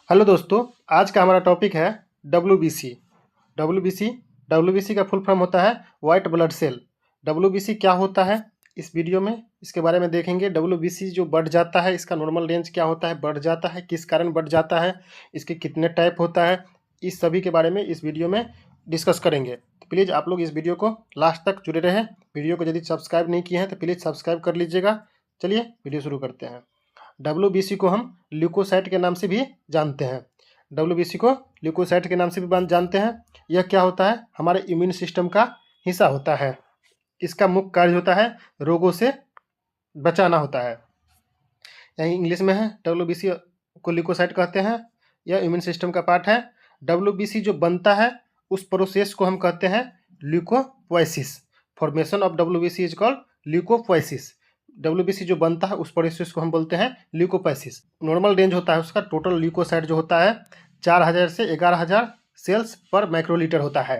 Hello दोस्तों, आज का हमारा टॉपिक है डब्ल्यूबीसी। डब्ल्यूबीसी डब्ल्यूबीसी का फुल फॉर्म होता है वाइट ब्लड सेल। डब्ल्यूबीसी क्या होता है, इस वीडियो में इसके बारे में देखेंगे। डब्ल्यूबीसी जो बढ़ जाता है, इसका नॉर्मल रेंज क्या होता है, बढ़ जाता है किस कारण बढ़ जाता है, इसके कितने टाइप होता है, इस सभी के बारे में इस वीडियो में डिस्कस करेंगे। तो प्लीज़ आप लोग इस वीडियो को लास्ट तक जुड़े रहें। वीडियो को यदि सब्सक्राइब नहीं किए हैं तो प्लीज़ सब्सक्राइब कर लीजिएगा। चलिए वीडियो शुरू करते हैं। डब्ल्यूबीसी को हम ल्यूकोसाइट के नाम से भी जानते हैं। डब्ल्यूबीसी को ल्यूकोसाइट के नाम से भी जानते हैं। यह क्या होता है, हमारे इम्यून सिस्टम का हिस्सा होता है। इसका मुख्य कार्य होता है रोगों से बचाना होता है। यही इंग्लिश में है, डब्ल्यूबीसी को ल्यूकोसाइट कहते हैं। यह इम्यून सिस्टम का पार्ट है। डब्ल्यूबीसी जो बनता है उस प्रोसेस को हम कहते हैं leucopoiesis. Formation of WBC is called leucopoiesis. WBC जो बनता है उस प्रोसेस को हम बोलते हैं ल्यूकोपोइसिस। नॉर्मल रेंज होता है उसका, टोटल ल्यूकोसाइट जो होता है 4000 से 11000 सेल्स पर माइक्रोलीटर होता है।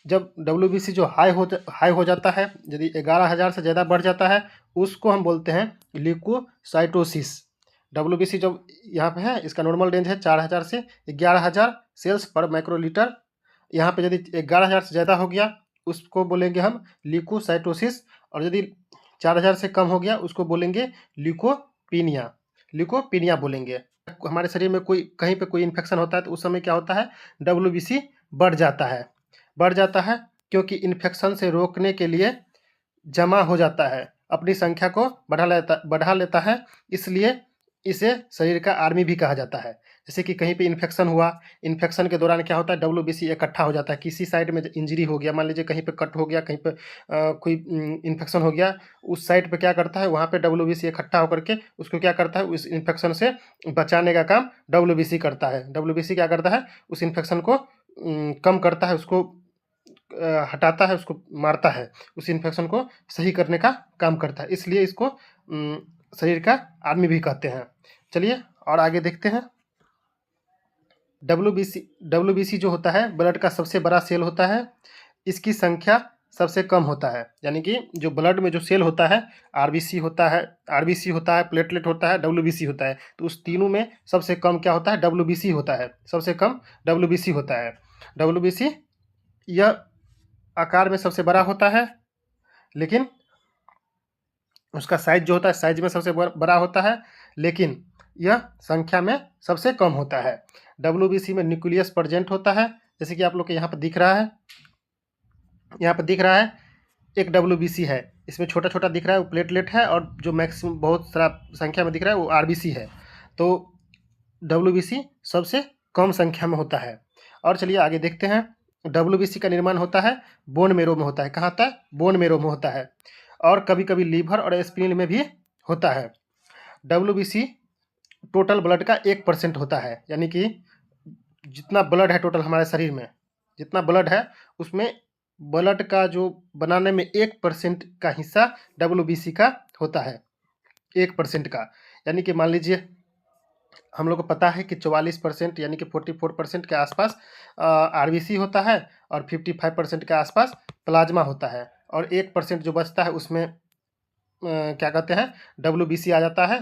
जब डब्ल्यूबीसी जो हाई हो जाता है, यदि 11000 से ज़्यादा बढ़ जाता है, उसको हम बोलते हैं ल्यूकोसाइटोसिस। डब्ल्यूबीसी जब यहाँ पे है, इसका नॉर्मल रेंज है 4000 से 11000 सेल्स पर माइक्रोलीटर। यहाँ पे यदि 11000 से ज़्यादा हो गया उसको बोलेंगे हम ल्यूकोसाइटोसिस, और यदि 4000 से कम हो गया उसको बोलेंगे ल्यूकोपीनिया। ल्यूकोपीनिया बोलेंगे। हमारे शरीर में कोई कहीं पे कोई इन्फेक्शन होता है तो उस समय क्या होता है, डब्ल्यूबीसी बढ़ जाता है। बढ़ जाता है क्योंकि इन्फेक्शन से रोकने के लिए जमा हो जाता है, अपनी संख्या को बढ़ा लेता है। इसलिए इसे शरीर का आर्मी भी कहा जाता है। जैसे कि कहीं पे इन्फेक्शन हुआ, इन्फेक्शन के दौरान क्या होता है, डब्ल्यूबीसी इकट्ठा हो जाता है। किसी साइड में इंजरी हो गया, मान लीजिए कहीं पे कट हो गया, कहीं पे कोई इन्फेक्शन हो गया, उस साइड पे क्या करता है, वहाँ पे डब्ल्यूबीसी इकट्ठा होकर के उसको क्या करता है, उस इन्फेक्शन से बचाने का काम डब्ल्यूबीसी करता है। डब्ल्यूबीसी क्या करता है, उस इन्फेक्शन को कम करता है, उसको हटाता है, उसको मारता है, उस इन्फेक्शन को सही करने का काम करता है। इसलिए इसको शरीर का आर्मी भी कहते हैं। चलिए और आगे देखते हैं। डब्ल्यूबीसी जो होता है ब्लड का सबसे बड़ा सेल होता है। इसकी संख्या सबसे कम होता है, यानी कि जो ब्लड में जो सेल होता है, आरबीसी होता है, प्लेटलेट होता है, डब्ल्यूबीसी होता है। तो उस तीनों में सबसे कम क्या होता है, डब्ल्यूबीसी होता है। सबसे कम डब्ल्यूबीसी होता है। डब्ल्यूबीसी यह आकार में सबसे बड़ा होता है, लेकिन उसका साइज जो होता है साइज में सबसे बड़ा होता है, लेकिन यह संख्या में सबसे कम होता है। डब्ल्यूबीसी में न्यूक्लियस प्रेजेंट होता है, जैसे कि आप लोग को यहाँ पर दिख रहा है। यहाँ पर दिख रहा है एक डब्ल्यूबीसी है, इसमें छोटा छोटा दिख रहा है वो प्लेटलेट है, और जो मैक्सिमम बहुत सारा संख्या में दिख रहा है वो आरबीसी है। तो डब्ल्यूबीसी सबसे कम संख्या में होता है। और चलिए आगे देखते हैं। डब्ल्यूबीसी का निर्माण होता है बोन मेरो में होता है। कहाँ होता है, बोन मेरो में होता है, और कभी कभी लीवर और स्प्लीन में भी होता है। डब्ल्यूबीसी टोटल ब्लड का 1% होता है, यानी कि जितना ब्लड है टोटल हमारे शरीर में, जितना ब्लड है उसमें ब्लड का जो बनाने में 1% का हिस्सा डब्ल्यूबीसी का होता है। 1% का, यानी कि मान लीजिए हम लोग को पता है कि 44% यानी कि 44% के आसपास आरबीसी होता है, और 55% के आसपास प्लाज्मा होता है, और 1% जो बचता है उसमें क्या कहते हैं, डब्ल्यूबीसी आ जाता है।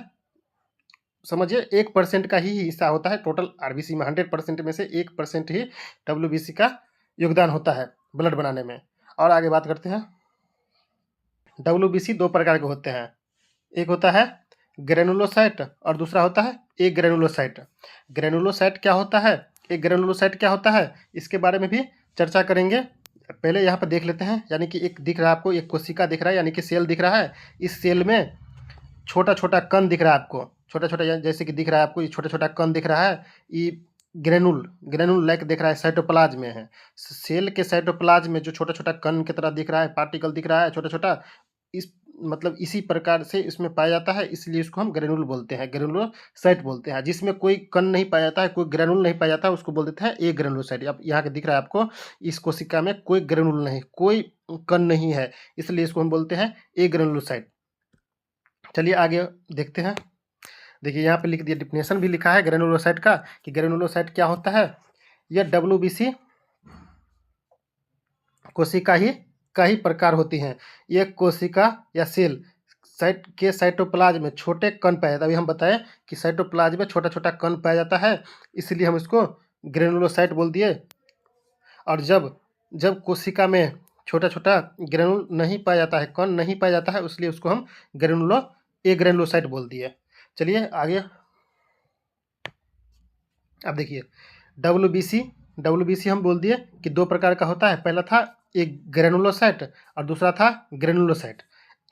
समझिए 1% का ही हिस्सा होता है टोटल आरबीसी में। 100% में से 1% ही डब्ल्यूबीसी का योगदान होता है ब्लड बनाने में। और आगे बात करते हैं। डब्ल्यूबीसी दो प्रकार के होते हैं, एक होता है ग्रेनुलोसाइट और दूसरा होता है एक ग्रेनुलोसाइट। ग्रेनुलोसाइट क्या होता है, एक ग्रेनुलोसाइट क्या होता है, इसके बारे में भी चर्चा करेंगे। पहले यहाँ पर देख लेते हैं। यानी कि एक दिख रहा है आपको, एक कोशिका दिख रहा है, यानी कि सेल दिख रहा है। इस सेल में छोटा छोटा कण दिख रहा है आपको, छोटा छोटा जैसे कि दिख रहा है आपको, ये छोटा छोटा कण दिख रहा है। ये ग्रेनुल लाइक दिख रहा है, साइटोप्लाज्म में है। सेल के साइटोप्लाज्म में जो छोटा छोटा कण की तरह दिख रहा है, पार्टिकल दिख रहा है छोटा छोटा, इस मतलब इसी प्रकार से इसमें पाया जाता है, इसलिए इसको हम ग्रेनुल बोलते हैं, ग्रेनुलोसाइट बोलते हैं। जिसमें कोई कण नहीं पाया जाता है, कोई ग्रेनुल नहीं पाया जाता है, उसको बोल देते हैं एक ग्रेनुलोसाइट। अब यहाँ के दिख रहा है आपको, इस कोशिका में कोई ग्रेनुल नहीं, कोई कण नहीं है, इसलिए इसको हम बोलते हैं एक ग्रेनुलोसाइट। चलिए आगे देखते हैं। देखिए यहाँ पे लिख दिया, डिफिनेशन भी लिखा है ग्रेनुलोसाइट का, कि ग्रेनुलोसाइट क्या होता है। यह डब्ल्यूबीसी कोशिका ही का ही प्रकार होती हैं। एक कोशिका या सेल साइट के साइटोप्लाज्म में छोटे कण पाया जाता है। अभी हम बताएं कि साइटोप्लाज्म में छोटा छोटा कण पाया जाता है, इसलिए हम इसको ग्रेनुलोसाइट बोल दिए। और जब जब कोशिका में छोटा छोटा ग्रेनुल नहीं पाया जाता है, कण नहीं पाया जाता है, इसलिए उसको हम ग्रेनुलोसाइट बोल दिए। चलिए आगे। अब देखिए डब्ल्यूबीसी हम बोल दिए कि दो प्रकार का होता है। पहला था एक ग्रेनुलोसाइट और दूसरा था ग्रेनुलोसाइट।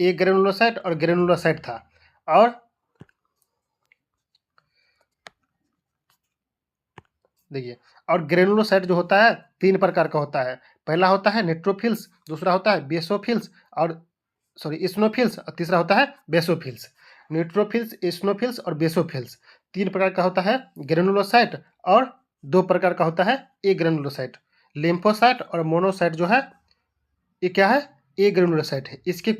एक ग्रेनुलोसाइट और ग्रेनुलोसाइट था। और देखिए, और ग्रेनुलोसाइट जो होता है 3 प्रकार का होता है। पहला होता है न्यूट्रोफिल्स, दूसरा होता है बेसोफिल्स और इस्नोफिल्स, और तीसरा होता है बेसोफिल्स। न्यूट्रोफिल्स, इस्नोफिल्स और बेसोफिल्स 3 प्रकार का होता है ग्रेनुलोसाइट, और 2 प्रकार का होता है एग्रेनुलोसाइट। लिम्फोसाइट और मोनोसाइट जो है ये क्या है, एग्रेनुलोसाइट है। इसके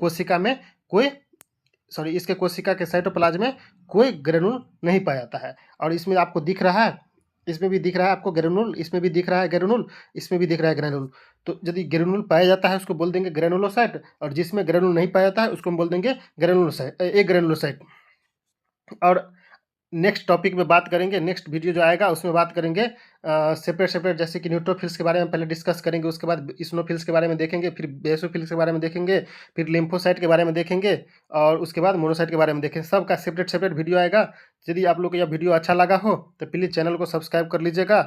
कोशिका के साइटोप्लाज्म में कोई ग्रेनुल नहीं पाया जाता है। और इसमें आपको दिख रहा है, इसमें भी दिख रहा है आपको ग्रेनुल, इसमें भी दिख रहा है ग्रेनुल, इसमें भी दिख रहा है ग्रेनुल। तो यदि ग्रेनुल पाया जाता है उसको बोल देंगे ग्रेनुलोसाइट, और जिसमें ग्रेनुल नहीं पाया जाता है उसको हम बोल देंगे एग्रेनुलोसाइट। और नेक्स्ट टॉपिक में बात करेंगे, नेक्स्ट वीडियो जो आएगा उसमें बात करेंगे सेपरेट, जैसे कि न्यूट्रोफिल्स के बारे में पहले डिस्कस करेंगे, उसके बाद इस्नोफिल्स के बारे में देखेंगे, फिर बेसोफिल्स के बारे में देखेंगे, फिर लिम्फोसाइट के बारे में देखेंगे, और उसके बाद मोनोसाइट के बारे में देखेंगे। सबका सेपरेट वीडियो आएगा। यदि आप लोग को यह वीडियो अच्छा लगा हो तो प्लीज़ चैनल को सब्सक्राइब कर लीजिएगा।